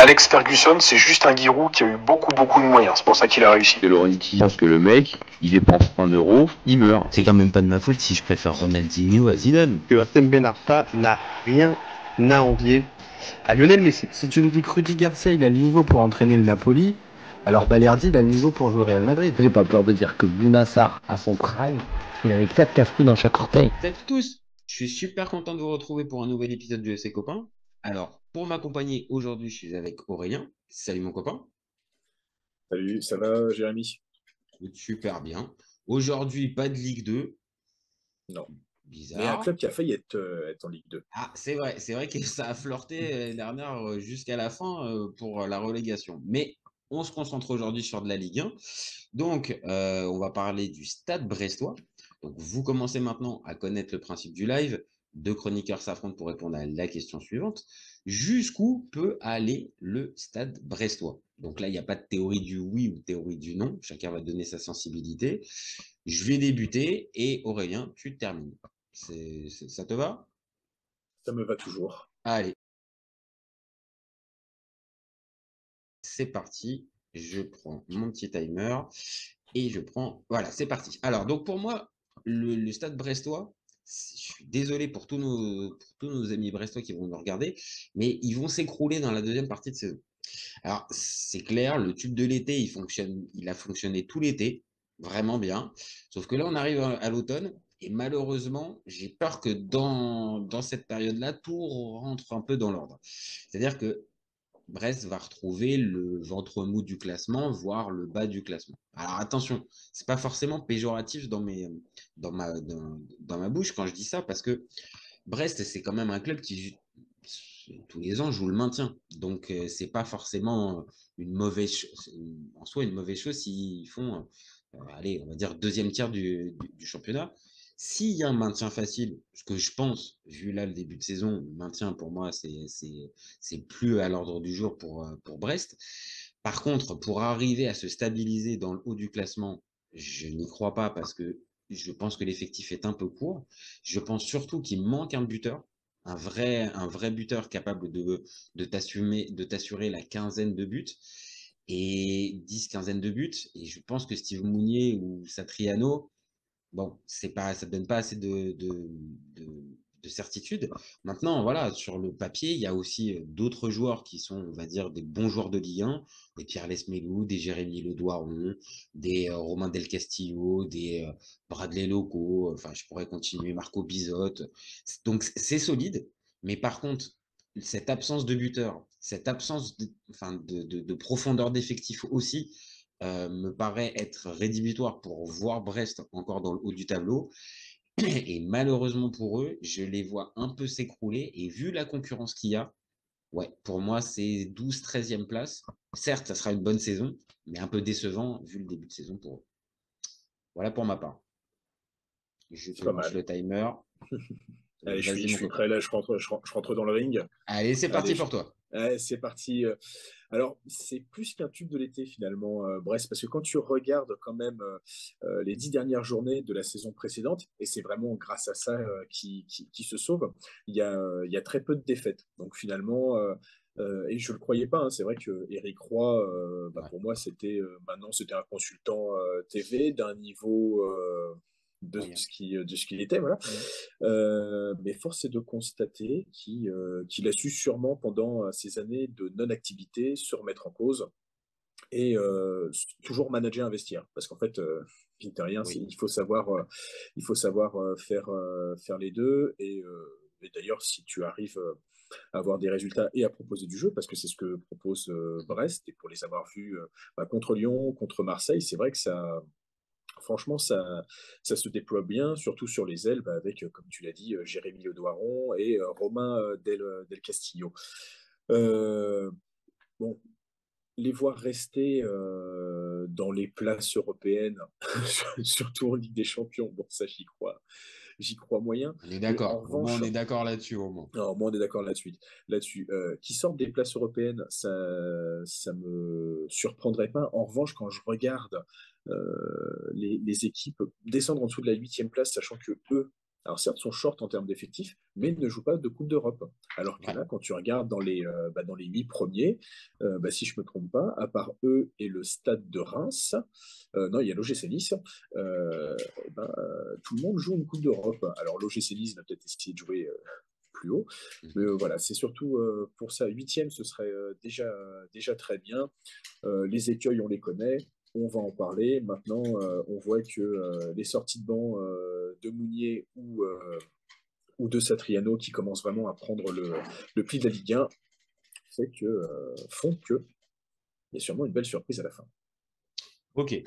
Alex Ferguson, c'est juste un Giroud qui a eu beaucoup de moyens. C'est pour ça qu'il a réussi. De Laurenti, parce que le mec, il dépense 1 euro, il meurt. C'est quand même pas de ma faute si je préfère Ronaldinho à Zidane. Que Hatem Ben Arfa n'a rien à envier à Lionel Messi. Si tu me dis que Rudy Garcia il a le niveau pour entraîner le Napoli, alors Balerdi il a le niveau pour jouer au Real Madrid. J'ai pas peur de dire que Bounassar, à son prime, il avait 4 cafous dans chaque orteil. Salut à tous, je suis super content de vous retrouver pour un nouvel épisode du FC Copain. Alors, pour m'accompagner aujourd'hui, je suis avec Aurélien. Salut mon copain. Salut, ça va Jérémy? Super bien. Aujourd'hui, pas de Ligue 2. Non. Bizarre. Mais un club qui a failli être en Ligue 2. Ah, c'est vrai que ça a flirté l'année dernière jusqu'à la fin pour la relégation. Mais on se concentre aujourd'hui sur de la Ligue 1. Donc, on va parler du Stade Brestois. Donc, vous commencez maintenant à connaître le principe du live. Deux chroniqueurs s'affrontent pour répondre à la question suivante. Jusqu'où peut aller le Stade Brestois? Donc là, il n'y a pas de théorie du oui ou théorie du non. Chacun va donner sa sensibilité. Je vais débuter et Aurélien, tu termines. Ça te va? Ça me va toujours. Allez. C'est parti. Je prends mon petit timer et je prends... Voilà, c'est parti. Alors, donc pour moi, le Stade Brestois, je suis désolé pour tous nos amis brestois qui vont nous regarder, mais ils vont s'écrouler dans la deuxième partie de saison. Alors, c'est clair, le tube de l'été, il a fonctionné tout l'été, vraiment bien. Sauf que là, on arrive à l'automne, et malheureusement, j'ai peur que dans cette période-là, tout rentre un peu dans l'ordre. C'est-à-dire que Brest va retrouver le ventre mou du classement, voire le bas du classement. Alors attention, c'est pas forcément péjoratif dans ma bouche quand je dis ça, parce que Brest, c'est quand même un club qui tous les ans joue le maintien. Donc c'est pas forcément en soi une mauvaise chose s'ils font, allez, on va dire deuxième tiers du championnat. S'il y a un maintien facile, ce que je pense, vu là le début de saison, le maintien pour moi, c'est plus à l'ordre du jour pour Brest. Par contre, pour arriver à se stabiliser dans le haut du classement, je n'y crois pas parce que je pense que l'effectif est un peu court. Je pense surtout qu'il manque un buteur, un vrai buteur capable de t'assurer la quinzaine de buts et 10 quinzaine de buts. Et je pense que Steve Mounier ou Satriano, bon, ça ne donne pas assez de certitude. Maintenant, voilà, sur le papier, il y a aussi d'autres joueurs qui sont, on va dire, des bons joueurs de Ligue 1, des Pierre Lesmelou, des Jérémy Le Doiron, des Romain Del Castillo, des Bradley Loco, enfin, je pourrais continuer, Marco Bizotte. Donc, c'est solide, mais par contre, cette absence de buteur, cette absence enfin, de profondeur d'effectif aussi, me paraît être rédhibitoire pour voir Brest encore dans le haut du tableau. Et malheureusement pour eux, je les vois un peu s'écrouler. Et vu la concurrence qu'il y a, ouais, pour moi, c'est 12-13e place. Certes, ça sera une bonne saison, mais un peu décevant vu le début de saison pour eux. Voilà pour ma part. Je te lance le timer. Allez, je suis prêt là, je rentre dans le ring. Allez, c'est parti pour toi. C'est parti. Alors, c'est plus qu'un tube de l'été finalement, Brest, parce que quand tu regardes quand même les 10 dernières journées de la saison précédente, et c'est vraiment grâce à ça qui se sauve, il y a très peu de défaites. Donc finalement, et je ne le croyais pas, hein, c'est vrai que Eric Roy, Ouais. pour moi, maintenant c'était un consultant TV d'un niveau Moyen. de ce qu'il était, voilà. Mais force est de constater qu'il a su sûrement pendant ces années de non-activité se remettre en cause et toujours manager un vestiaire. Parce qu'en fait, mine de rien, Oui. il faut savoir faire les deux. Et d'ailleurs, si tu arrives à avoir des résultats et à proposer du jeu, parce que c'est ce que propose Brest, et pour les avoir vus contre Lyon, contre Marseille, c'est vrai que franchement, ça se déploie bien, surtout sur les ailes, avec, comme tu l'as dit, Jérémy Le Doiron et Romain Del Castillo. Euh, bon, les voir rester dans les places européennes, surtout en Ligue des Champions, bon, ça, j'y crois moyen. On est Mais en d'accord. Au moins, revanche, on est d'accord là-dessus, au moins. non, moi, on est d'accord là-dessus. Qui sortent des places européennes, ça me surprendrait pas. En revanche, quand je regarde les équipes descendre en dessous de la huitième place, sachant que eux alors certes, sont short en termes d'effectifs, mais ne jouent pas de Coupe d'Europe. Alors que Ouais. là, quand tu regardes dans les 8 premiers, si je me trompe pas, à part eux et le Stade de Reims, non, il y a l'OGC Nice, tout le monde joue une Coupe d'Europe. Alors l'OGC Nice va peut-être essayer de jouer plus haut. Mais Mhm. voilà, c'est surtout pour ça. Huitième, ce serait déjà très bien. Les écueils, on les connaît. On va en parler. Maintenant, on voit que les sorties de banc de Mounier ou de Satriano, qui commencent vraiment à prendre le pli de la Ligue 1, font que il y a sûrement une belle surprise à la fin. Ok.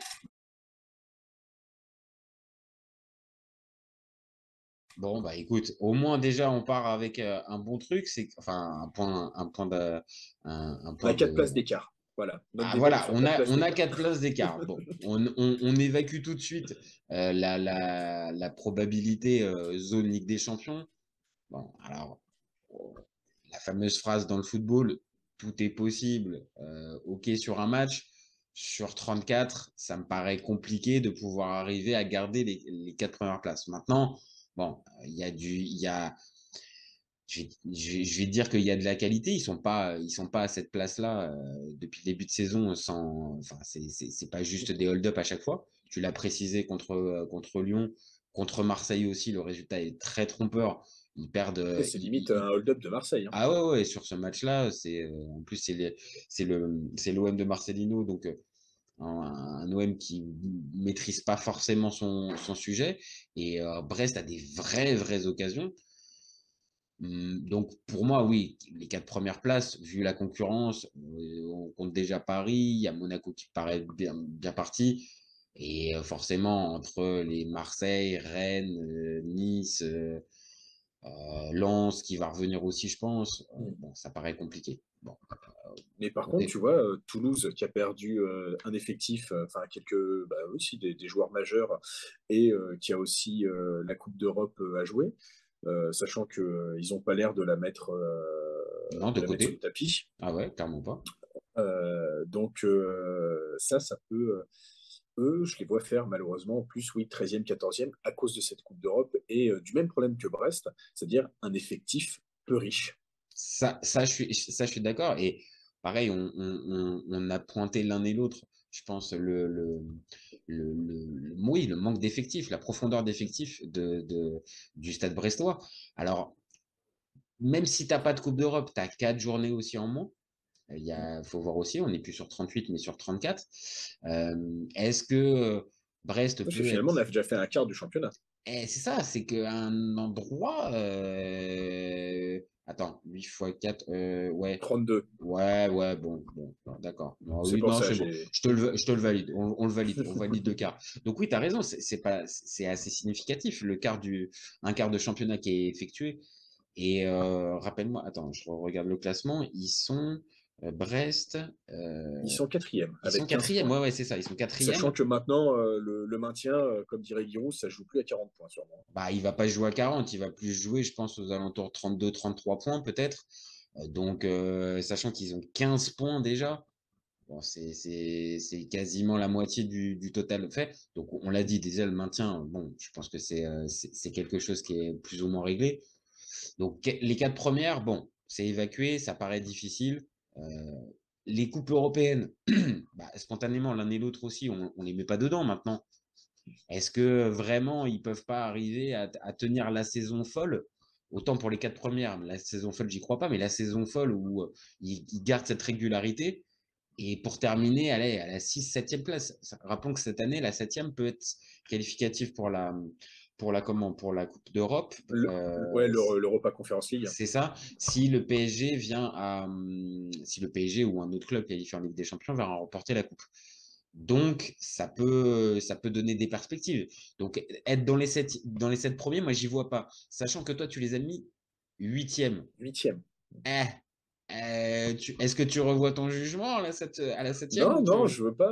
Bon, bah écoute, au moins déjà on part avec un bon truc, enfin un On a point 4 places de. d'écart. Voilà. Notre Ah débat est voilà, sur 4 places on a d'écart. 4 places d'écart. Bon, on évacue tout de suite la probabilité zone Ligue des Champions. Bon, alors la fameuse phrase dans le football, tout est possible. Ok sur un match. Sur 34, ça me paraît compliqué de pouvoir arriver à garder les 4 premières places. Maintenant, bon, il y a, je vais dire qu'il y a de la qualité. Ils sont pas à cette place-là depuis le début de saison enfin, c'est pas juste des hold-up à chaque fois. Tu l'as précisé contre Lyon, contre Marseille aussi. Le résultat est très trompeur. Ils perdent, C'est limite un hold-up de Marseille. Hein. ah ouais, ouais, sur ce match-là, en plus c'est l'OM de Marcelino, donc un OM qui maîtrise pas forcément son sujet et Brest a des vraies occasions. Donc pour moi, oui, les 4 premières places, vu la concurrence, on compte déjà Paris, il y a Monaco qui paraît bien parti. Et forcément, entre les Marseille, Rennes, Nice, Lens qui va revenir aussi, je pense. Bon, ça paraît compliqué. Bon, Mais par on contre, est- tu vois, Toulouse qui a perdu un effectif, enfin quelques, aussi des joueurs majeurs, et qui a aussi la Coupe d'Europe à jouer, sachant que ils n'ont pas l'air non, de de la mettre sous le côté. tapis. Ah ouais, clairement pas. Donc ça peut. Eux, je les vois faire malheureusement en plus, oui, 13e, 14e, à cause de cette Coupe d'Europe et du même problème que Brest, c'est-à-dire un effectif peu riche. Ça, je suis d'accord. Et pareil, on a pointé l'un et l'autre, je pense, oui, le manque d'effectifs, la profondeur d'effectifs du Stade brestois. Alors, même si t'as pas de Coupe d'Europe, tu as 4 journées aussi en moins. Faut voir aussi, on n'est plus sur 38, mais sur 34. Est-ce que Brest Parce que peut finalement, être. on a déjà fait un quart du championnat. C'est ça, c'est qu'un endroit. Attends, 8 fois 4, ouais. 32. Ouais, bon, d'accord. Non, C'est oui, pour non, ça, c'est bon. j'ai. Je te le valide. On le valide. On valide le quart. Donc oui, tu as raison. C'est assez significatif. Un quart de championnat qui est effectué. Et rappelle-moi, attends, je regarde le classement. Ils sont Brest. Ils sont quatrième Ils sont avec 15 quatrième. points. Ouais, c'est ça. Ils sont Sachant quatrième. que maintenant, le maintien, comme dirait Giroud, ça joue plus à 40 points sûrement. Bah, il va pas jouer à 40. Il va plus jouer, je pense, aux alentours de 32, 33 points peut-être. Donc, sachant qu'ils ont 15 points déjà. Bon, c'est quasiment la moitié du total fait. Donc, on l'a dit déjà, le maintien, bon, je pense que c'est quelque chose qui est plus ou moins réglé. Donc, les 4 premières, bon, c'est évacué, ça paraît difficile. Euh, les coupes européennes, bah, spontanément, l'un et l'autre aussi, on les met pas dedans maintenant. Est-ce que vraiment ils peuvent pas arriver à tenir la saison folle? Autant pour les 4 premières, la saison folle, j'y crois pas, mais la saison folle où ils gardent cette régularité. Et pour terminer, allez, à la 6 7e place. Rappelons que cette année, la 7e peut être qualificative pour la Coupe d'Europe. Ouais, l'Europa Conference League. C'est ça. Si le PSG si le PSG ou un autre club qualifié en Ligue des Champions va remporter la Coupe. Donc, ça peut donner des perspectives. Donc, être dans les 7 premiers, moi, j'y vois pas. Sachant que toi, tu les as mis 8e. Huitième. Eh, est-ce que tu revois ton jugement à la 7e ou Non, non, tu. je veux pas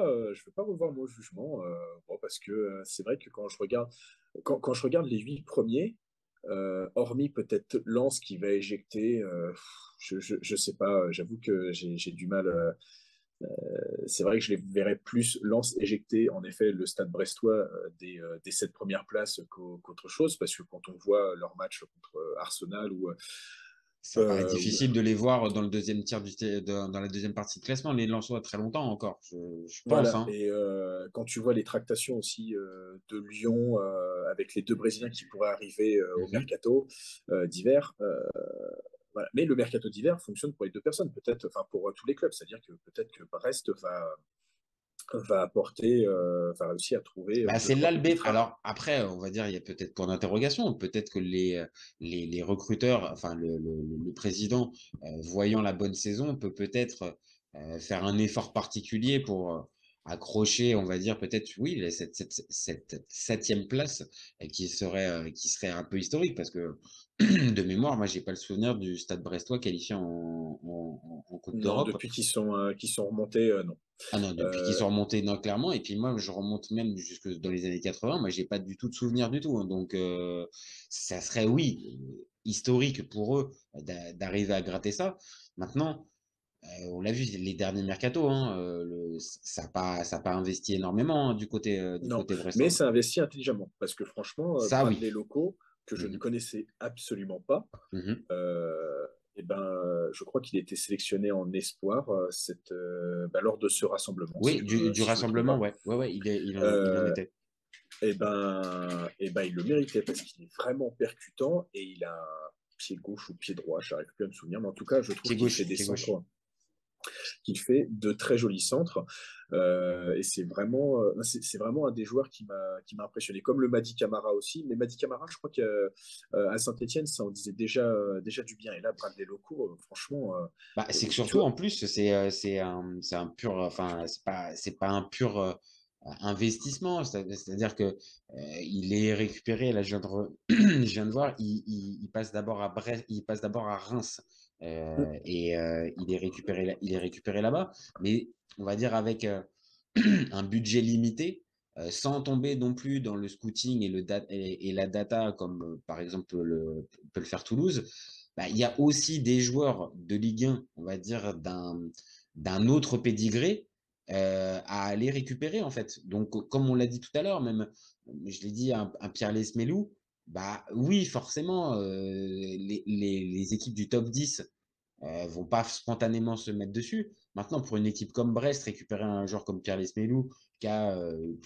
revoir mon jugement, bon, parce que c'est vrai que quand je regarde les 8 premiers, hormis peut-être Lens qui va éjecter, je sais pas, j'avoue que j'ai du mal. C'est vrai que je les verrais plus Lens éjecter, en effet, le Stade brestois des 7 premières places qu'autre chose, parce que quand on voit leur match contre Arsenal ou Ça paraît difficile de les voir dans le deuxième tiers dans la deuxième partie de classement, les Lensois très longtemps encore, je pense. voilà, Hein. et quand tu vois les tractations aussi de Lyon avec les 2 Brésiliens qui pourraient arriver au Mhm. mercato d'hiver, voilà. Mais le mercato d'hiver fonctionne pour les 2 personnes, peut-être, enfin pour tous les clubs, c'est-à-dire que peut-être que Brest va apporter, va réussir à trouver Bah, deux, c'est trois là le pépites B. rares. Alors après, on va dire, il y a peut-être pour d'interrogation, peut-être que les recruteurs, enfin le président, voyant la bonne saison, peut peut-être faire un effort particulier pour accrocher, on va dire, peut-être, oui, cette 7e place qui serait un peu historique, parce que de mémoire, moi, j'ai pas le souvenir du Stade Brestois qualifié en Coupe Non, d'Europe. depuis qu'ils sont remontés, non. Ah non, depuis qu'ils Euh, sont remontés, non, clairement. Et puis moi, je remonte même jusque dans les années 80. Moi, j'ai pas du tout de souvenir du tout. Hein. Donc, ça serait, oui, historique pour eux d'arriver à gratter ça. Maintenant, on l'a vu, les derniers mercatos, hein, ça a pas investi énormément hein, du non, côté mais brestois. ça investit intelligemment, parce que franchement, Ça, Bradley oui. Locaux, que je ne Mhm. connaissais absolument pas, Mhm. et ben, je crois qu'il a été sélectionné en espoir lors de ce rassemblement, Oui, du si je me trompe rassemblement, pas. ouais. Ouais, ouais, il en Euh, était. et ben, il le méritait parce qu'il est vraiment percutant et il a un pied gauche ou pied droit, j'arrive plus à me souvenir, mais en tout cas, je trouve Pied qu'il fait gauche, des pied gauche. centres, qu'il fait de très jolis centres. Et c'est vraiment un des joueurs qui m'a impressionné, comme le Madi Camara aussi. Mais Madi Camara, je crois qu'à Saint-Etienne, ça en disait déjà du bien. Et là, Bradley Locaux, franchement, Bah, c'est que tu surtout, vois, en plus, c'est un pur, enfin, c'est pas un pur investissement. C'est-à-dire que il est récupéré, là, je viens de voir, il passe d'abord à Brest, il passe d'abord à Reims. Et il est récupéré là-bas. Mais on va dire avec un budget limité, sans tomber non plus dans le scouting et la data, comme par exemple peut le faire Toulouse, bah, il y a aussi des joueurs de Ligue 1, on va dire, d'un autre pédigré à aller récupérer, en fait. Donc, comme on l'a dit tout à l'heure, même, je l'ai dit, un Pierre Lesmelou, bah oui, forcément, les équipes du top 10 vont pas spontanément se mettre dessus. Maintenant, pour une équipe comme Brest, récupérer un joueur comme Pierre Lesmelou, qui a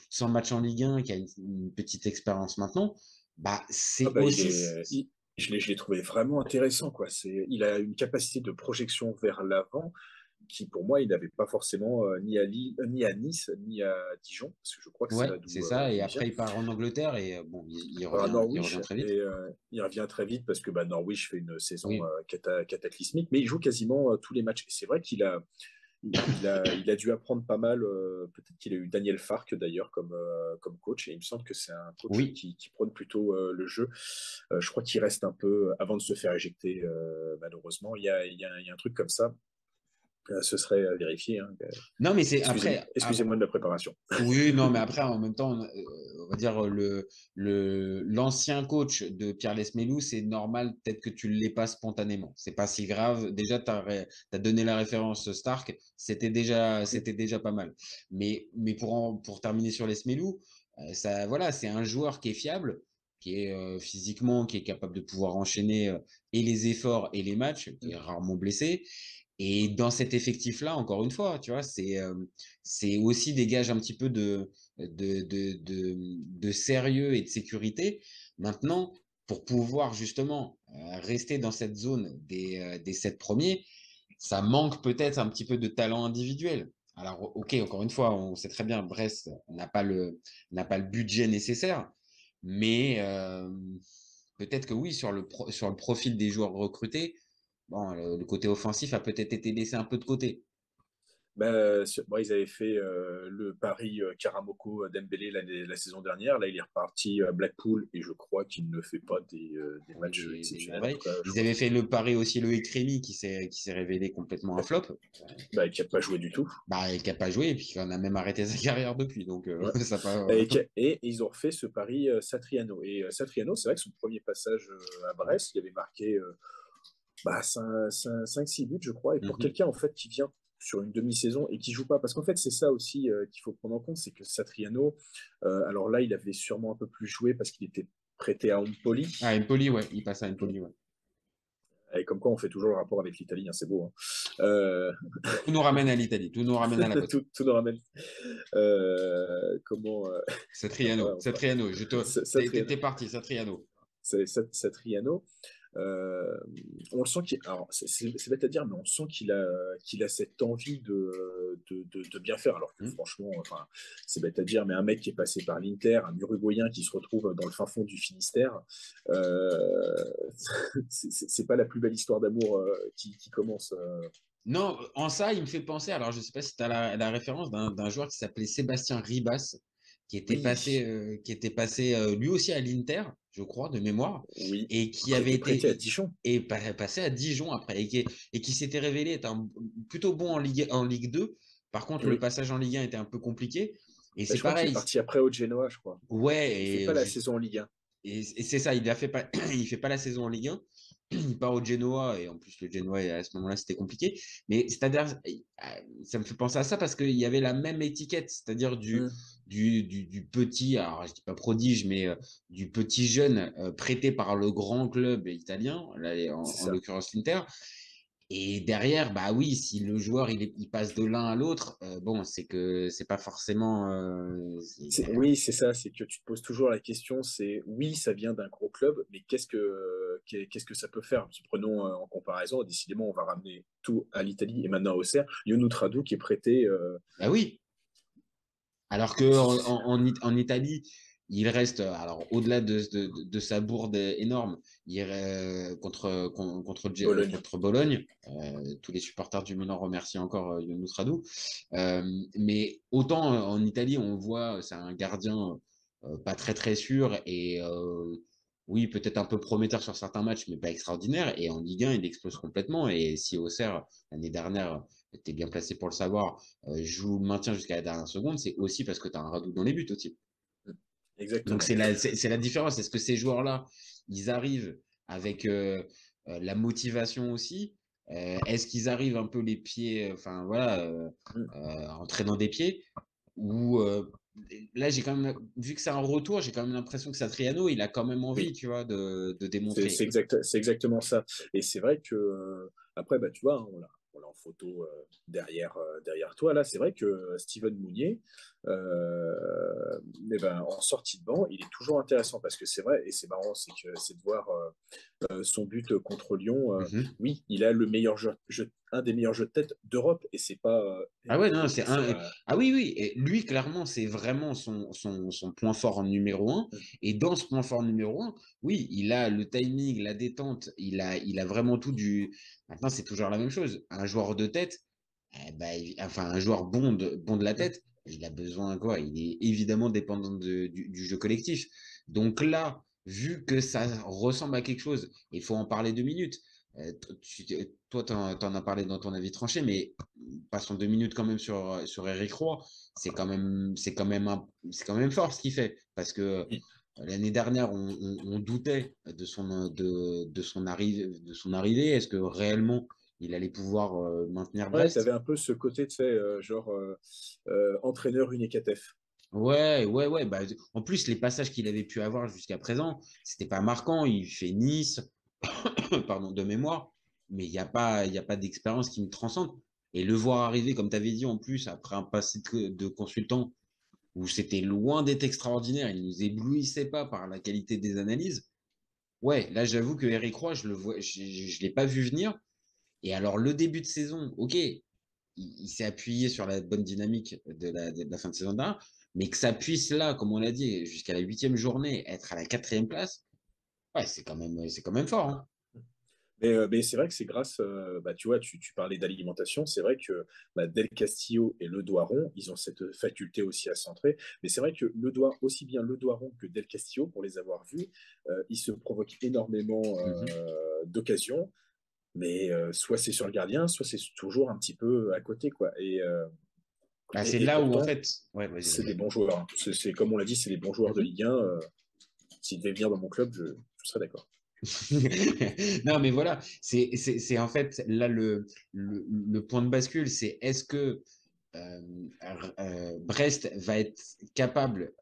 100 matchs en Ligue 1, qui a une petite expérience maintenant, bah, ah c'est bah, aussi. je l'ai trouvé vraiment intéressant, quoi. Il a une capacité de projection vers l'avant qui, pour moi, il n'avait pas forcément ni à Nice, ni à Dijon, parce que je crois que c'est Ouais, là c'est d'où ça. Et il vient. après, il part en Angleterre et bon, À il revient Norwich, très vite. et il revient très vite parce que Norwich fait une saison Oui, cataclysmique, mais il joue quasiment tous les matchs. Et c'est vrai qu'il a dû apprendre pas mal. Peut-être qu'il a eu Daniel Fark d'ailleurs comme coach, et il me semble que c'est un coach oui. qui prône plutôt le jeu. Je crois qu'il reste un peu avant de se faire éjecter, malheureusement. Il y a un truc comme ça. Ce serait à vérifier, hein. Non, mais c'est Excusez-moi, après, excusez-moi de la préparation. oui, non, mais après, en même temps, on va dire l'ancien coach de Pierre Lesmelou, c'est normal, peut-être que tu ne l'aies pas spontanément. C'est pas si grave. Déjà, t'as donné la référence Stark, c'était déjà pas mal. Mais pour terminer sur Lesmelou, ça, voilà, c'est un joueur qui est fiable, qui est physiquement, qui est capable de pouvoir enchaîner et les efforts et les matchs, qui est rarement blessé. Et dans cet effectif-là, encore une fois, tu vois, c'est aussi des gages un petit peu de sérieux et de sécurité. Maintenant, pour pouvoir justement rester dans cette zone des 7 premiers, ça manque peut-être un petit peu de talent individuel. Alors, ok, encore une fois, on sait très bien, Brest n'a pas le budget nécessaire, mais peut-être que oui, sur le profil des joueurs recrutés, bon, le côté offensif a peut-être été laissé un peu de côté. Ils avaient fait le pari Karamoko Dembélé la saison dernière. Là, il est reparti à Blackpool et je crois qu'il ne fait pas des Oui, matchs des exceptionnels. En merveilles. tout cas, je Ils crois avaient qu'il fait le pari aussi le Rémy qui s'est révélé complètement un flop, qui n'a pas joué du tout. bah, et qui n'a pas joué et puis qui en a même arrêté sa carrière depuis. Donc, Ouais. ça pas. Et ils ont refait ce pari Satriano. Et Satriano, c'est vrai que son premier passage à Brest, il avait marqué 5-6 buts, je crois. Et pour Mhm. quelqu'un en fait qui vient sur une demi-saison et qui joue pas. Parce qu'en fait, c'est ça aussi qu'il faut prendre en compte, c'est que Satriano, alors là, il avait sûrement un peu plus joué parce qu'il était prêté à Empoli. Ah, Empoli, ouais, il passe à Empoli, ouais. Et comme quoi, on fait toujours le rapport avec l'Italie, hein, c'est beau. Hein. Tout nous ramène à l'Italie, tout nous ramène à la botte. Tout nous ramène. Comment Satriano, Satriano, Satriano. t'es parti, Satriano. Satriano. On le sent qu'il, alors c'est bête à dire, mais on sent qu'il a cette envie de bien faire. Alors que franchement, enfin, c'est bête à dire, mais un mec qui est passé par l'Inter, un Uruguayen qui se retrouve dans le fin fond du Finistère, c'est pas la plus belle histoire d'amour qui commence. Non, en ça, il me fait penser, alors je ne sais pas si tu as la référence d'un joueur qui s'appelait Sébastien Ribas, qui était passé lui aussi à l'Inter, je crois, de mémoire, Oui. et qui avait été prêté à Dijon. Et passé à Dijon après, et qui s'était révélé être plutôt bon en Ligue 2. Par contre, le passage en Ligue 1 était un peu compliqué. Et c'est pareil. Il est parti après au Genoa, je crois. Ouais. Il fait pas la saison en Ligue 1. Et c'est ça, il fait pas la saison en Ligue 1. Il part au Genoa, et en plus le Genoa à ce moment-là c'était compliqué, mais c'est-à-dire ça me fait penser à ça parce qu'il y avait la même étiquette, c'est-à-dire du petit, alors je dis pas prodige, mais du petit jeune prêté par le grand club italien, là en l'occurrence l'Inter. Et derrière, bah oui, si le joueur il passe de l'un à l'autre, bon, c'est que c'est pas forcément. Oui, c'est ça, c'est que tu te poses toujours la question, c'est oui, ça vient d'un gros club, mais qu'est-ce que ça peut faire? Prenons en comparaison, décidément, on va ramener tout à l'Italie et maintenant à Auxerre. Younou Tradou qui est prêté. Ah oui. Alors que en Italie, il reste, alors au-delà de sa bourde énorme, contre Bologne. Tous les supporters du Milan remercient encore Younous Radou. Mais autant en Italie, on voit, c'est un gardien pas très très sûr et oui, peut-être un peu prometteur sur certains matchs, mais pas extraordinaire. Et en Ligue 1, il explose complètement. Et si Auxerre, l'année dernière, était bien placé pour le savoir, joue le maintien jusqu'à la dernière seconde, c'est aussi parce que tu as un Radou dans les buts aussi. Exactement. Donc c'est la différence. Est-ce que ces joueurs-là, ils arrivent avec la motivation aussi? Est-ce qu'ils arrivent un peu les pieds, enfin voilà, en traînant des pieds? Ou là, j'ai quand même, vu que c'est un retour, j'ai quand même l'impression que Satriano, il a quand même envie, tu vois, de démontrer. C'est exactement ça. Et c'est vrai que après, bah, tu vois, hein, on l'a en photo derrière toi. Là, c'est vrai que Steven Mounier, en sortie de banc, il est toujours intéressant parce que c'est vrai, et c'est marrant, c'est de voir son but contre Lyon. Oui, il a le meilleur un des meilleurs jeux de tête d'Europe et c'est pas. Ah ouais, non, c'est un. Ah oui, oui. Et lui, clairement, c'est vraiment son point fort numéro un. Et dans ce point fort numéro un, oui, il a le timing, la détente, il a vraiment tout du. Maintenant, c'est toujours la même chose. Un joueur de tête, un joueur bon de la tête, il a besoin quoi? Il est évidemment dépendant du jeu collectif. Donc là, vu que ça ressemble à quelque chose, il faut en parler 2 minutes. Toi, t'en as parlé dans ton avis tranché, mais passons 2 minutes quand même sur Eric Roy. C'est quand même fort ce qu'il fait, parce que l'année dernière, on doutait de son arrivée. Est-ce que réellement il allait pouvoir maintenir Brest? Ouais, tu avais un peu ce côté, tu sais, entraîneur Unicatef. Ouais. Bah, en plus, les passages qu'il avait pu avoir jusqu'à présent, c'était pas marquant. Il fait Nice, pardon, de mémoire, mais il y a pas d'expérience qui me transcende. Et le voir arriver, comme tu avais dit en plus, après un passé de consultant où c'était loin d'être extraordinaire, il nous éblouissait pas par la qualité des analyses. Ouais, là j'avoue que Eric Roy, je l'ai pas vu venir. Et alors le début de saison, ok, il s'est appuyé sur la bonne dynamique de la fin de saison dernière, mais que ça puisse là, comme on l'a dit, jusqu'à la 8e journée, être à la 4e place, ouais, c'est quand même fort. Hein. Mais c'est vrai que c'est grâce, tu vois, tu parlais d'alimentation, c'est vrai que Del Castillo et Le Doiron, ils ont cette faculté aussi à centrer, mais c'est vrai que aussi bien Le Doiron que Del Castillo, pour les avoir vus, ils se provoquent énormément d'occasions, mais soit c'est sur le gardien, soit c'est toujours un petit peu à côté, quoi. C'est là pourtant, où en fait, ouais, c'est des bons joueurs. Hein. C'est comme on l'a dit, c'est des bons joueurs de Ligue 1. S'ils devaient venir dans mon club, je serais d'accord. Non, mais voilà, c'est en fait là le point de bascule, c'est est-ce que Brest va être capable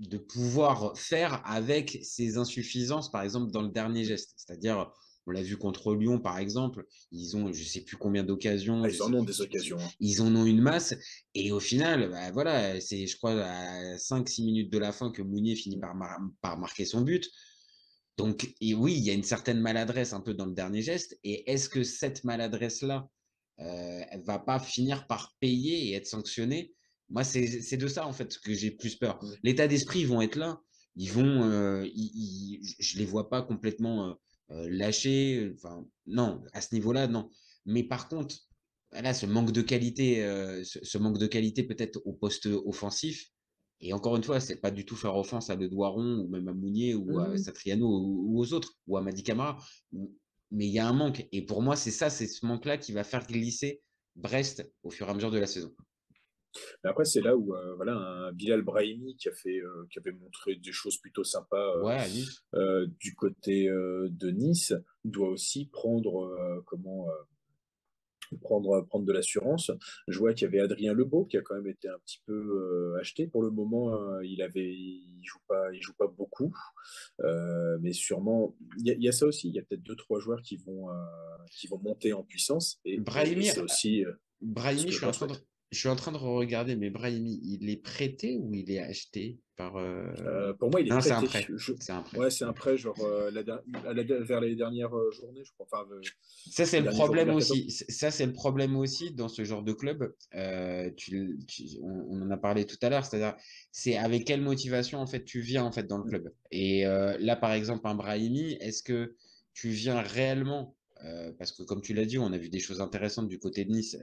de pouvoir faire avec ses insuffisances, par exemple, dans le dernier geste. C'est-à-dire, on l'a vu contre Lyon, par exemple, ils ont je sais plus combien d'occasions, Ah, je ils en sais ont plus, des occasions, hein. ils en ont une masse, et au final, bah, voilà, c'est, je crois, à 5-6 minutes de la fin que Mounier finit par marquer son but. Donc, et oui, il y a une certaine maladresse un peu dans le dernier geste, et est-ce que cette maladresse-là, elle va pas finir par payer et être sanctionnée? Moi, c'est de ça, en fait, que j'ai plus peur. L'état d'esprit, ils vont être là. Ils vont, je les vois pas complètement lâcher. Enfin, non, à ce niveau-là, non. Mais par contre, là, ce manque de qualité peut-être au poste offensif. Et encore une fois, c'est pas du tout faire offense à Le Doiron ou même à Mounier ou à Mhm. Satriano ou aux autres ou à Madi Camara. Mais il y a un manque. Et pour moi, c'est ça, c'est ce manque-là qui va faire glisser Brest au fur et à mesure de la saison. Mais après, c'est là où voilà, un Bilal Brahimi qui avait montré des choses plutôt sympas Ouais, à Nice. du côté de Nice doit aussi prendre de l'assurance. Je vois qu'il y avait Adrien Lebeau qui a quand même été un petit peu acheté. Pour le moment, il joue pas beaucoup. Mais sûrement, il y a ça aussi. Il y a peut-être deux, trois joueurs qui vont monter en puissance. Et Brahimi, c'est aussi ce Brahimi, que je leur souhaite. je suis en train de regarder, mais Brahimi, il est prêté ou il est acheté par. Pour moi, il est Non, c'est un prêté. prêt. C'est un prêt. Ouais, c'est un prêt, genre vers les dernières journées, je crois. Enfin, Ça, c'est les le derniers jours du problème mercato. aussi. Ça, c'est le problème aussi dans ce genre de club. On en a parlé tout à l'heure, c'est-à-dire, c'est avec quelle motivation en fait tu viens en fait dans le club. Et là, par exemple, un Brahimi, est-ce que tu viens réellement parce que comme tu l'as dit, on a vu des choses intéressantes du côté de Nice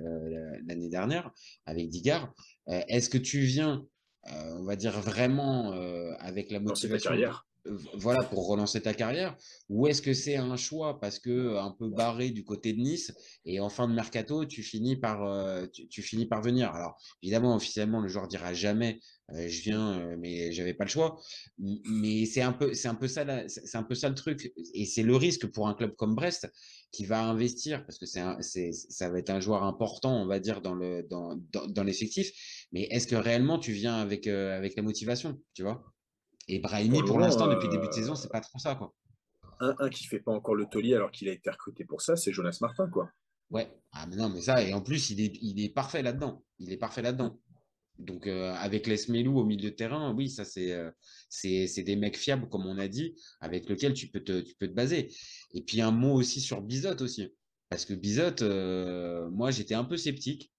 l'année dernière avec Digard. Est-ce que tu viens, on va dire vraiment avec la Non, c'est ta motivation, carrière. voilà, pour relancer ta carrière, ou est-ce que c'est un choix parce que un peu barré du côté de Nice et en fin de mercato, tu finis par venir. Alors évidemment, officiellement, le joueur dira jamais je viens, mais j'avais pas le choix. Mais c'est un peu ça, c'est un peu ça le truc, et c'est le risque pour un club comme Brest qui va investir parce que ça va être un joueur important, on va dire dans l'effectif. Mais est-ce que réellement tu viens avec la motivation, tu vois? Et Pour Brahimi, le pour moment, l'instant, depuis le début de saison, c'est pas trop ça, quoi. un qui fait pas encore le taulier alors qu'il a été recruté pour ça, c'est Jonas Martin, quoi. Ouais. Ah, mais non, mais ça, et en plus, il est parfait là-dedans. Il est parfait là-dedans. Donc, avec Les Smelou au milieu de terrain, oui, ça, c'est des mecs fiables, comme on a dit, avec lesquels tu peux te baser. Et puis, un mot aussi sur Bizot aussi. Parce que Bizot, moi, j'étais un peu sceptique.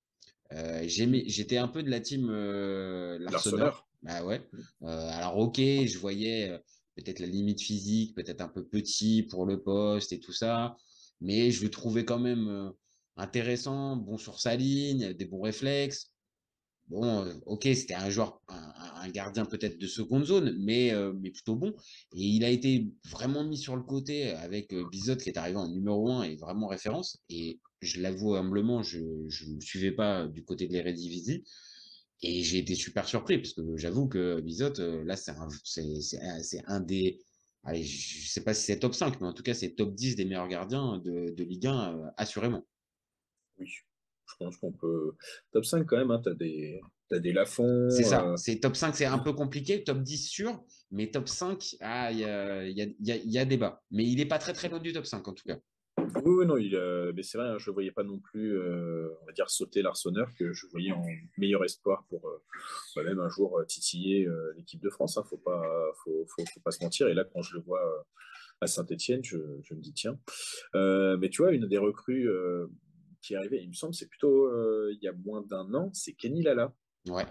J'étais un peu de la team Larsonneur. L'Arseneur. Bah ouais. Alors ok, je voyais peut-être la limite physique, peut-être un peu petit pour le poste et tout ça, mais je le trouvais quand même intéressant, bon sur sa ligne, des bons réflexes. Bon, ok, c'était un joueur, un gardien peut-être de seconde zone, mais plutôt bon. Et il a été vraiment mis sur le côté avec Bizot qui est arrivé en numéro un et vraiment référence. Et je l'avoue humblement, je ne suivais pas du côté de l'Eredivisie. Et j'ai été super surpris parce que j'avoue que Bizot, là, c'est un des. Allez, je ne sais pas si c'est top 5, mais en tout cas, c'est top 10 des meilleurs gardiens de Ligue 1, assurément. Oui, je pense qu'on peut. Top 5 quand même, hein, t'as des C'est Lafont. ça. C'est top 5, c'est un peu compliqué. Top 10 sûr, mais top 5, ah, il y a débat. Mais il n'est pas très très loin du top 5 en tout cas. Oui, oui, non, mais c'est vrai, hein, je ne voyais pas non plus, on va dire, sauter l'Arseneur, que je voyais en meilleur espoir pour même un jour titiller l'équipe de France. Hein, faut pas se mentir. Et là, quand je le vois à Saint-Etienne, je me dis, tiens. Mais tu vois, une des recrues qui est arrivée, il me semble, c'est plutôt il y a moins d'un an, c'est Kenny Lala. Ouais.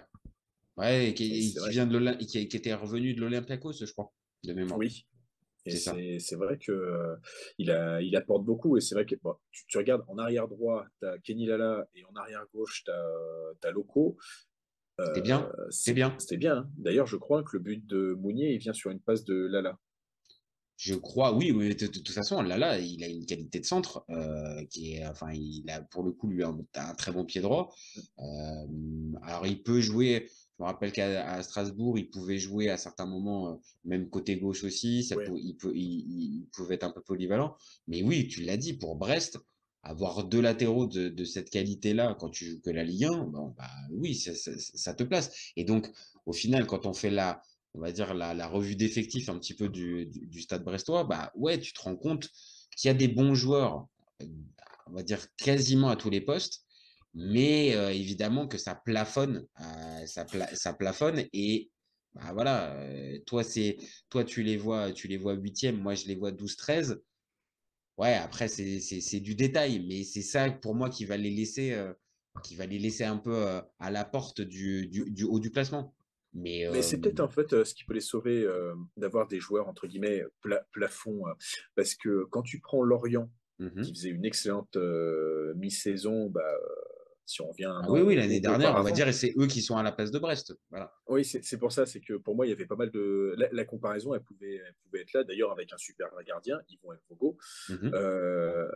Ouais, Et c'est qui vrai. vient qui était revenu de l'Olympiakos, je crois, de mémoire. Oui. Et C'est ça. c'est vrai que il apporte beaucoup. Et c'est vrai que bon, tu regardes en arrière droit, tu as Kenny Lala et en arrière gauche, tu as Loco. C'était bien. C'était bien. C'était bien, hein. D'ailleurs, je crois que le but de Mounier, il vient sur une passe de Lala. Je crois, oui, oui, de toute façon, là, il a une qualité de centre qui est, enfin, il a pour le coup lui un très bon pied droit. Alors il peut jouer. Je me rappelle qu'à Strasbourg, il pouvait jouer à certains moments, même côté gauche aussi. Ouais. Il pouvait être un peu polyvalent. Mais oui, tu l'as dit, pour Brest, avoir deux latéraux de cette qualité-là quand tu joues que la Ligue 1, bon, bah oui, ça te place. Et donc, au final, quand on fait on va dire la revue d'effectifs un petit peu du Stade brestois, bah ouais, tu te rends compte qu'il y a des bons joueurs, on va dire quasiment à tous les postes, mais évidemment que ça plafonne, ça plafonne et bah voilà, toi tu les vois huitième, moi je les vois 12-13. Ouais, après c'est du détail, mais c'est ça pour moi qui va les laisser un peu à la porte du haut du classement. Mais Mais c'est peut-être en fait ce qui peut les sauver d'avoir des joueurs entre guillemets plafond, parce que quand tu prends Lorient qui mhm. faisait une excellente mi-saison, bah, si on revient un Ah an oui, oui, ou l'année dernière, on va auparavant, dire, et c'est eux qui sont à la place de Brest. Voilà. oui, c'est pour ça, c'est que pour moi il y avait pas mal de la comparaison, elle pouvait être là. D'ailleurs avec un super gardien, Yvon Mvogo. Mhm. Euh,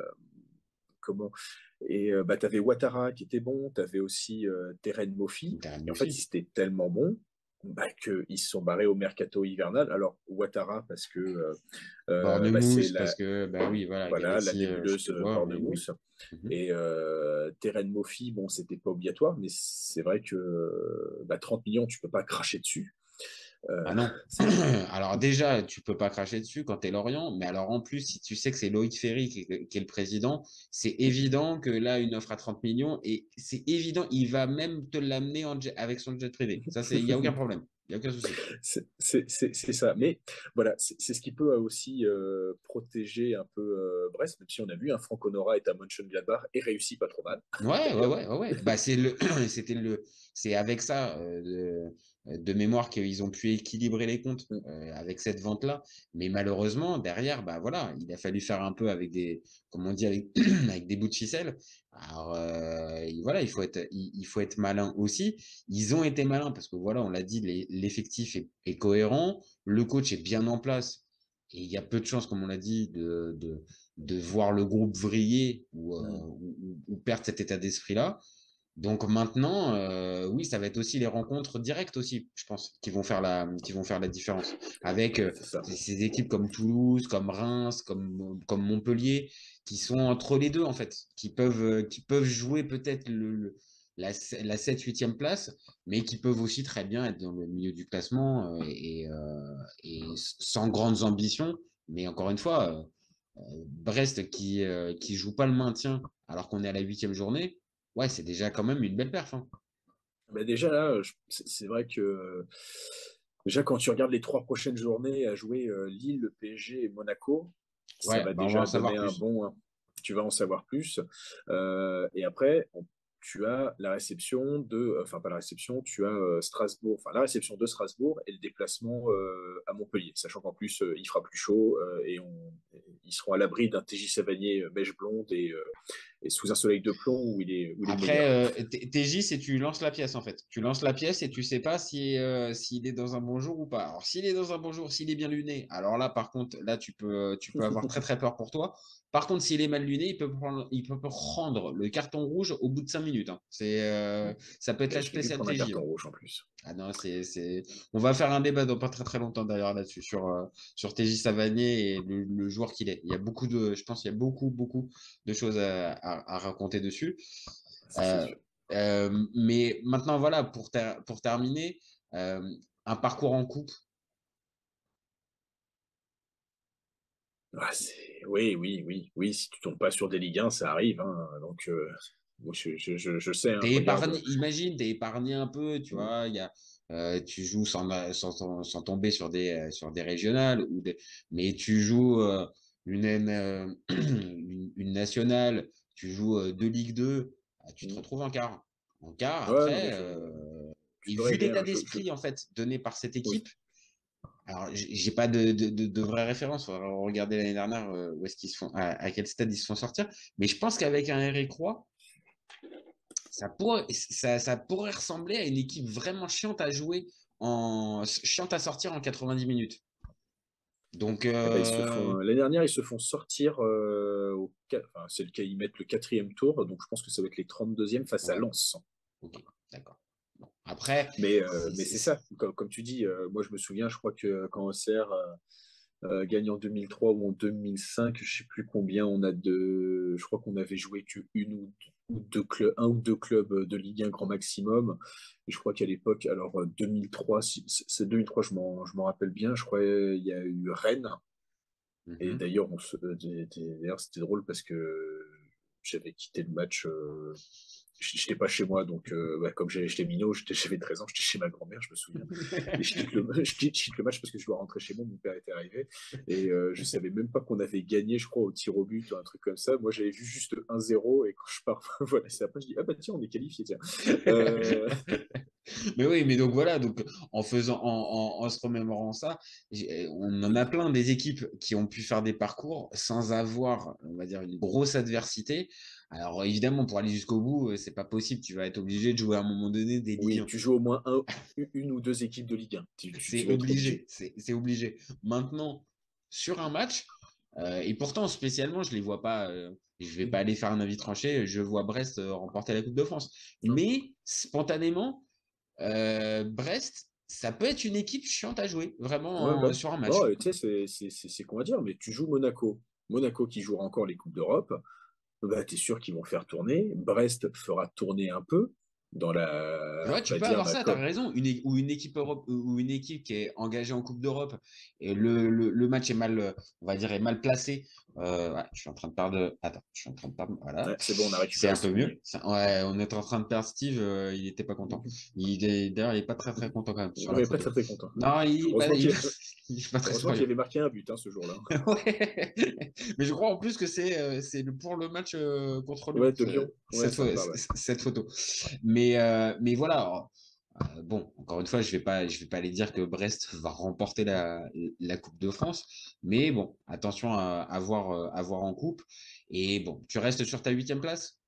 comment et bah t'avais Ouattara qui était bon, t'avais aussi Terren Moffi, Darren et en fait Murphy. ils étaient tellement bons bah, qu'ils se sont barrés au mercato hivernal. Alors Ouattara parce que bah, c'est Bornemousse, parce que, bah oui, voilà, voilà la Galetti, je sais nébuleuse plus quoi, mais oui. Bornemus, Mhm. et Terren Moffi, bon c'était pas obligatoire, mais c'est vrai que bah, 30 millions tu peux pas cracher dessus. Ah Euh, non. c'est- Alors déjà, tu peux pas cracher dessus quand tu es Lorient, mais alors en plus, si tu sais que c'est Loïc Ferry qui est le président, c'est évident que là, une offre à 30 millions, et c'est évident, il va même te l'amener avec son jet privé. Ça, il n'y a aucun problème, il n'y a aucun souci. c'est ça. Mais voilà, c'est ce qui peut aussi protéger un peu Brest, même si on a vu, un Franck Honora est à Mönchengladbach et réussit pas trop mal, Ouais, ouais, d'ailleurs. ouais, ouais, ouais. Bah, c'est avec ça de mémoire qu'ils ont pu équilibrer les comptes Mm. avec cette vente-là. Mais malheureusement, derrière, bah voilà, il a fallu faire un peu avec comme on dit, avec, avec des bouts de ficelle. Alors, voilà, il faut être malin aussi. Ils ont été malins parce que voilà, on l'a dit, l'effectif est cohérent, le coach est bien en place. Et il y a peu de chances, comme on l'a dit, de voir le groupe vriller Mm. ou perdre cet état d'esprit-là. Donc maintenant, oui, ça va être aussi les rencontres directes aussi, je pense, qui vont faire la différence. Avec C'est ça. ces équipes comme Toulouse, comme Reims, comme Montpellier, qui sont entre les deux, en fait, qui peuvent jouer peut-être la 7-8e place, mais qui peuvent aussi très bien être dans le milieu du classement et sans grandes ambitions. Mais encore une fois, Brest qui joue pas le maintien alors qu'on est à la 8e journée, ouais, c'est déjà quand même une belle perf, hein. Mais déjà là, c'est vrai que déjà quand tu regardes les trois prochaines journées à jouer Lille, le PSG et Monaco, ça Ouais, va bah on va en déjà donner savoir un plus. bon. Tu vas en savoir plus. Et après, tu as la réception enfin pas la réception, tu as Strasbourg, enfin la réception de Strasbourg et le déplacement à Montpellier, sachant qu'en plus il fera plus chaud ils seront à l'abri d'un TJ Savanier beige blonde et sous un soleil de plomb où il est le Après, meilleur. TJ, c'est tu lances la pièce en fait. Tu lances la pièce et tu sais pas s'il est dans un bon jour ou pas. Alors, s'il est dans un bon jour, s'il est bien luné, alors là, par contre, là, tu peux avoir très très peur pour toi. Par contre, s'il est mal luné, il peut prendre le carton rouge au bout de 5 minutes, hein. Ça peut être Et la je l'ai vu spéciale prendre un TJ, carton hein. rouge en plus. Ah non, on va faire un débat dans pas très très longtemps d'ailleurs là-dessus, sur TJ Savanier et le joueur qu'il est. Je pense qu'il y a beaucoup de choses à raconter dessus. Ça, c'est Euh, sûr. mais maintenant, voilà, pour terminer, euh, un parcours en coupe. Ah, oui, oui, oui, oui. Si tu tombes pas sur des Ligue 1, ça arrive, hein. Donc, moi, je sais, hein, T'es je épargné, regarde. imagine, t'es épargné un peu, tu vois, tu joues sans tomber sur des régionales, mais tu joues une nationale, tu joues deux Ligue 2, ah, tu te Mm. retrouves en quart. En quart, Ouais, non, mais après, tu et peux vu rêver, l'état hein. d'esprit, en fait, donné par cette équipe, Oui. alors, j'ai pas de vraies références. Faudra regarder l'année dernière où est-ce qu'ils se font, à quel stade ils se font sortir. Mais je pense qu'avec un Eric Roy, ça pourrait ressembler à une équipe vraiment chiante à jouer chiante à sortir en 90 minutes. Donc, Eh ben, l'année dernière, ils se font sortir enfin, ils mettent le quatrième tour, donc je pense que ça va être les 32e face à ouais, Lens. ok, d'accord. Après, Mais c'est ça, comme tu dis, moi je me souviens, je crois que quand Auxerre gagne en 2003 ou en 2005, je sais plus combien on a de. Je crois qu'on avait joué que ou deux clubs, un ou deux clubs de Ligue 1 grand maximum. Et je crois qu'à l'époque, alors 2003, c'est 2003, je m'en rappelle bien, je crois il y a eu Rennes. Et mhm. d'ailleurs, d'ailleurs, c'était drôle parce que j'avais quitté le match. J'étais pas chez moi, donc comme j'étais minot, j'avais 13 ans, j'étais chez ma grand-mère, je me souviens. Et je quitte le match parce que je dois rentrer chez moi, mon père était arrivé. Et je savais même pas qu'on avait gagné, je crois, au tir au but ou un truc comme ça. Moi, j'avais vu juste 1-0 et quand je pars, voilà, c'est après, je dis, ah bah tiens, on est qualifié, tiens. Euh, Mais oui, mais donc voilà, donc en se remémorant ça, on en a plein des équipes qui ont pu faire des parcours sans avoir, on va dire, une grosse adversité. Alors évidemment, pour aller jusqu'au bout, c'est pas possible. Tu vas être obligé de jouer à un moment donné des Ligue oui, 1. tu joues au moins une ou deux équipes de Ligue 1. Tu C'est vas être obligé. obligé, c'est obligé. Maintenant, sur un match, et pourtant spécialement, je les vois pas. Je vais pas aller faire un avis tranché. Je vois Brest remporter la Coupe de France. Non. Mais spontanément, Brest, ça peut être une équipe chiante à jouer, Ouais, vraiment bah, sur un bon, match. tu sais, c'est qu'on va dire, mais tu joues Monaco. Monaco qui jouera encore les Coupes d'Europe, bah, tu es sûr qu'ils vont faire tourner. Brest fera tourner un peu dans la, Ouais, on tu va peux dire, avoir ça, tu as raison. Ou une équipe Europe, ou une équipe qui est engagée en Coupe d'Europe et le match est mal, on va dire, est mal placé. Ouais, je suis en train de perdre. Attends, je suis en train de perdre. Voilà. ouais, c'est bon, on a C'est récupéré un peu Steve. mieux. Ouais, on est en train de perdre Steve. Il n'était pas content. D'ailleurs, il n'est pas très très content quand même sur Non, la mais pas photo. très très content. Non, Heureusement il qu'il est pas très heureusement qu'il souriant. avait marqué un but ce jour-là. Ouais. Mais je crois en plus que c'est pour le match contre Lyon, Ouais, de Lyon. Ouais, ça me parle. Ouais. cette photo. Mais voilà. Bon, encore une fois, je vais pas aller dire que Brest va remporter la Coupe de France, mais bon, attention à voir en coupe. Et bon, tu restes sur ta 8e place?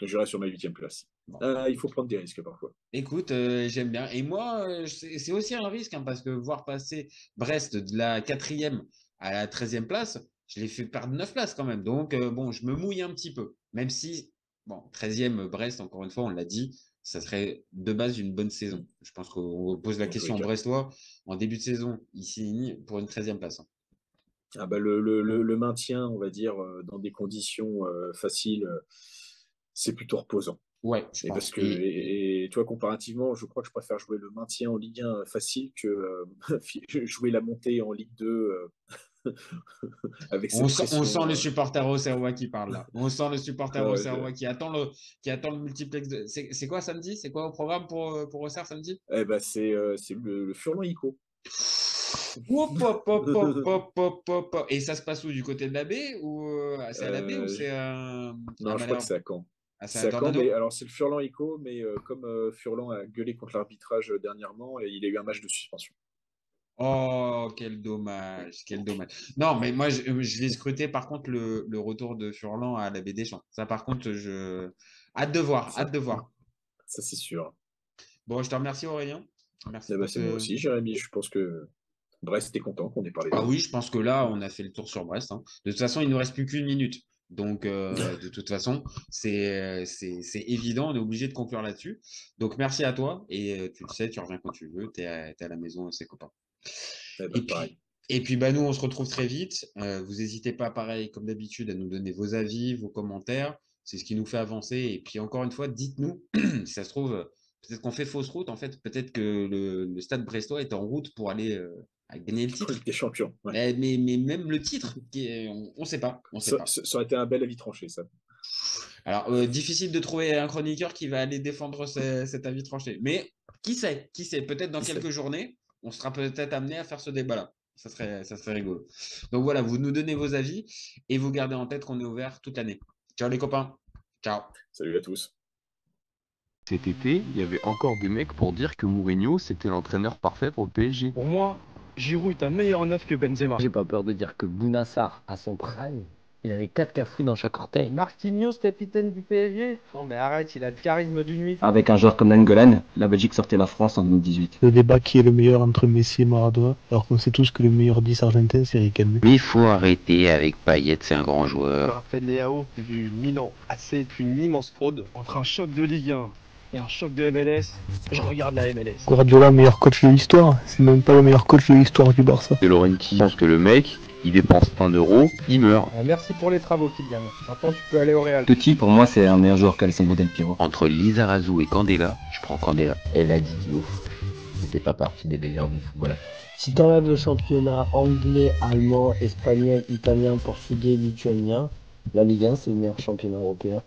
Je reste sur ma 8e place. Bon, Il faut prendre des risques parfois. écoute, j'aime bien. Et moi, c'est aussi un risque, hein, parce que voir passer Brest de la 4e à la 13e place, je l'ai fait perdre 9 places quand même. Donc, bon, je me mouille un petit peu. Même si, bon, 13e Brest, encore une fois, on l'a dit, ça serait de base une bonne saison. Je pense qu'on pose la Dans tous les question aux cas. Brestois. En début de saison, ils signent pour une 13e place, hein. Ah bah, le maintien, on va dire, dans des conditions faciles, c'est plutôt reposant. Ouais, je Et parce pense. que, et toi, comparativement, je crois que je préfère jouer le maintien en Ligue 1 facile que jouer la montée en Ligue 2 avec cette On sent pression. le supporter auxerrois qui parle là. On sent le supporter Euh, auxerrois qui attend le multiplex. C'est quoi samedi? C'est quoi au programme pour Auxerre samedi? eh ben, c'est le Furlan ICO. Hop, hop, hop, hop, hop, hop, hop, hop. Et ça se passe où? Du côté de la baie? Ou c'est à la baie ou Euh, c'est à non, je crois que Malherbe? c'est à Caen. Ah, c'est à C'est à Caen, mais Dornano? alors c'est le Furlan ICO, mais comme Furlan a gueulé contre l'arbitrage dernièrement, et il a eu un match de suspension. Oh, quel dommage, quel dommage. Non, mais moi, je vais scruter par contre le retour de Furlan à la baie des Champs. Ça, par contre, hâte de voir, Ça, hâte de voir. ça c'est sûr. Bon, je te remercie Aurélien. Merci Eh ben, pour c'est moi ce. aussi, Jérémy. Je pense que Brest est content qu'on ait parlé Ah d'eux. oui, je pense que là, on a fait le tour sur Brest, hein. De toute façon, il ne nous reste plus qu'une minute. Donc, de toute façon, c'est évident, on est obligé de conclure là-dessus. Donc, merci à toi. Et tu le sais, tu reviens quand tu veux. Tu es, à la maison, c'est copain. Eh Et ben, pareil. puis, bah, nous, on se retrouve très vite. Vous n'hésitez pas, pareil, comme d'habitude, à nous donner vos avis, vos commentaires. C'est ce qui nous fait avancer. Et puis, encore une fois, dites-nous, si ça se trouve, peut-être qu'on fait fausse route. En fait, peut-être que le stade brestois est en route pour aller à gagner le En Ligue titre. des Champions. Ouais. Mais même le titre, on ne sait pas. On sait pas. Ça aurait été un bel avis tranché, ça. Alors, difficile de trouver un chroniqueur qui va aller défendre cet avis tranché. Mais qui sait, peut-être dans Qui sait? quelques journées, on sera peut-être amené à faire ce débat-là. Ça serait rigolo. Donc voilà, vous nous donnez vos avis et vous gardez en tête qu'on est ouvert toute l'année. Ciao les copains. Ciao. Salut à tous. Cet été, il y avait encore des mecs pour dire que Mourinho, c'était l'entraîneur parfait pour le PSG. Pour moi, Giroud est un meilleur neuf que Benzema. J'ai pas peur de dire que Bounassar, à son prime, il avait 4 cafous dans chaque orteil. Marquinhos, capitaine du PSG. Non mais arrête, il a le charisme d'une nuit. Avec un joueur comme Nainggolan, la Belgique sortait la France en 2018. Le débat qui est le meilleur entre Messi et Maradona, alors qu'on sait tous que le meilleur 10 argentin c'est Riquelme. Mais il faut arrêter avec Payet, c'est un grand joueur. Raphaël Leao du Milan, c'est une immense fraude entre un choc de Ligue 1 Et un choc de MLS, je regarde la MLS. Guardiola, meilleur coach de l'histoire. C'est même pas le meilleur coach de l'histoire du Barça. De Laurenti pense que le mec, il dépense 1 euro, il meurt. Merci pour les travaux, Kylian. Maintenant, tu peux aller au Real. Totti, pour moi, c'est un meilleur joueur qu'Alessandro Del Piero. Entre Lizarazu et Candela, je prends Candela. Elle a dit ouf. C'était pas partie des meilleurs du football. Si t'enlèves le championnat anglais, allemand, espagnol, italien, portugais, lituanien, la Ligue 1 c'est le meilleur championnat européen.